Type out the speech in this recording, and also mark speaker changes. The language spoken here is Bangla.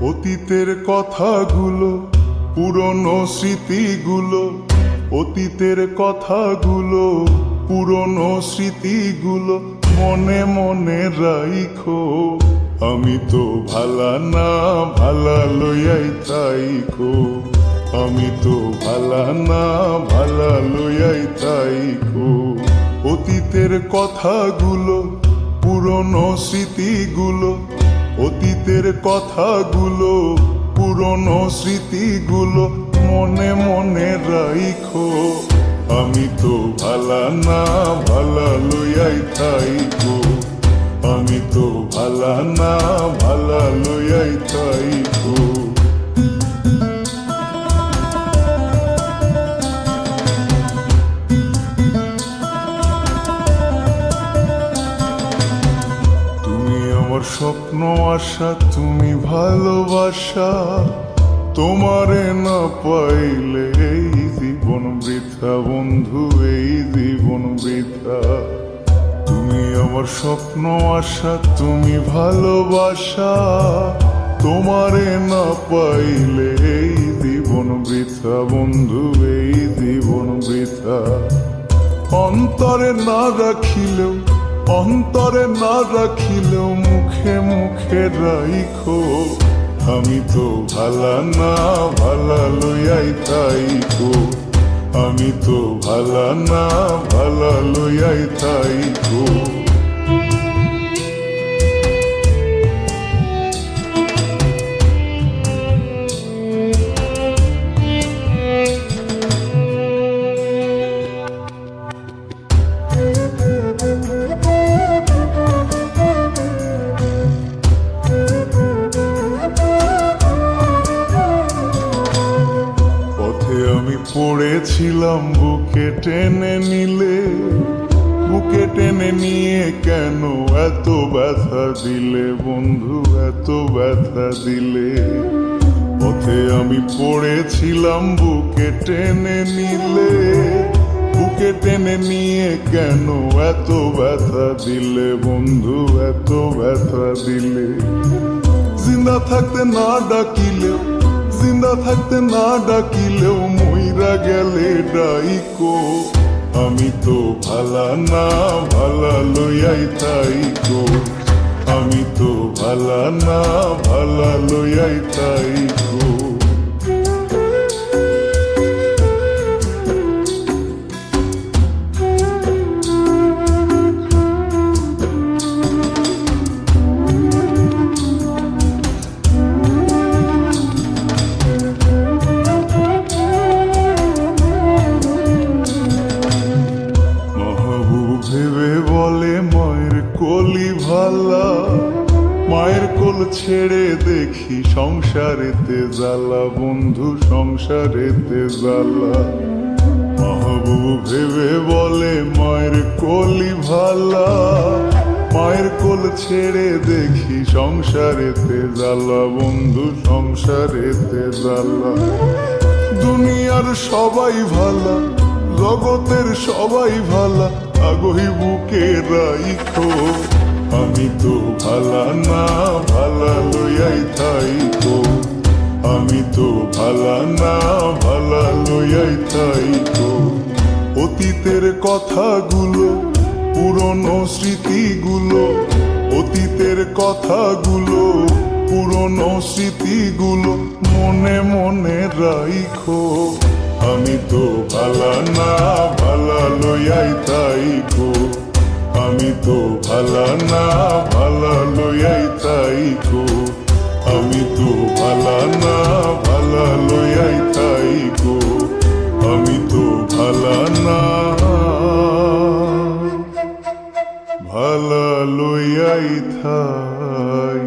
Speaker 1: অতীতের কথাগুলো, পুরনো স্মৃতিগুলো, অতীতের কথাগুলো, পুরনো স্মৃতিগুলো মনে মনে রাইখো। আমি তো ভালা না, ভালা লইয়াই তাইখো। আমি তো ভালা না, ভালা লইয়াই তাইখো। অতীতের কথাগুলো, পুরনো স্মৃতিগুলো, অতীতের কথাগুলো, পুরনো স্মৃতিগুলো মনে মনে রাইখো। আমি তো ভালা না, ভালা লইয়াই থাইকো। আমি তো ভালা না, ভালা লইয়াই থাইকো। আমার স্বপ্ন আশা, তুমি ভালোবাসা, তোমারে না পাইলে এই জীবন বৃথা বন্ধু, এই জীবন বৃথা। তুমি আমার স্বপ্ন আশা, তুমি ভালোবাসা, তোমারে না পাইলে এই জীবন বৃথা বন্ধু, এই জীবন বৃথা। অন্তরে না রাখিলেও, অন্তরে না রাখিলেও মুখে মুখে রাইখো। আমি তো ভালা না, ভালা লইয়াই তাইকো। আমি তো ভালা না, ভালা লইয়াই তাইকো। আমি পড়েছিলাম বুকে টেনে নিলে, বুকে টেনে নিয়ে কেন এত ব্যথা দিলে বন্ধু, এত ব্যথা দিলে। পথে আমি পড়েছিলাম বুকে টেনে নিলে, বুকে টেনে নিয়ে কেন এত ব্যথা দিলে বন্ধু, এত ব্যথা দিলে। জিন্দা থাকতে না ডাকিলেও, জিন্দা থাকতে না ডাকিলেও মইরা গেলে ডাইকো। আমি তো ভালা না, ভালা লইয়াই তাইকো। আমি তো ভালা না, ভালা লইয়াই তাইকো। ভেবে বলে মায়ের কোলি ভালা, মায়ের কোল ছেড়ে দেখি সংসারেতে জ্বালা বন্ধু, সংসারেতে জ্বালা। মাহবুব ভেবে বলে মায়ের কোলি ভালা, মায়ের কোল ছেড়ে দেখি সংসারেতে জ্বালা বন্ধু, সংসারেতে জ্বালা। দুনিয়ার সবাই ভালা, জগতের সবাই ভালা, আগহি বুকে রাইখো। আমি তো ভালা না, ভালা লইয়াই থাইকো। আমি তো ভালা না, ভালা লইয়াই থাইকো। অতীতের কথাগুলো, পুরনো স্মৃতিগুলো, অতীতের কথাগুলো, পুরনো স্মৃতিগুলো মনে মনে রাইখো। আমি তো ভালা না, ভালা লইয়াই তাইকো। আমি তো ভালা না, ভালা লইয়াই তাইকো। আমি তো ভালা না, ভালা লইয়াই তাইকো। আমি তো ভালা না, ভালা লইয়াই থাই।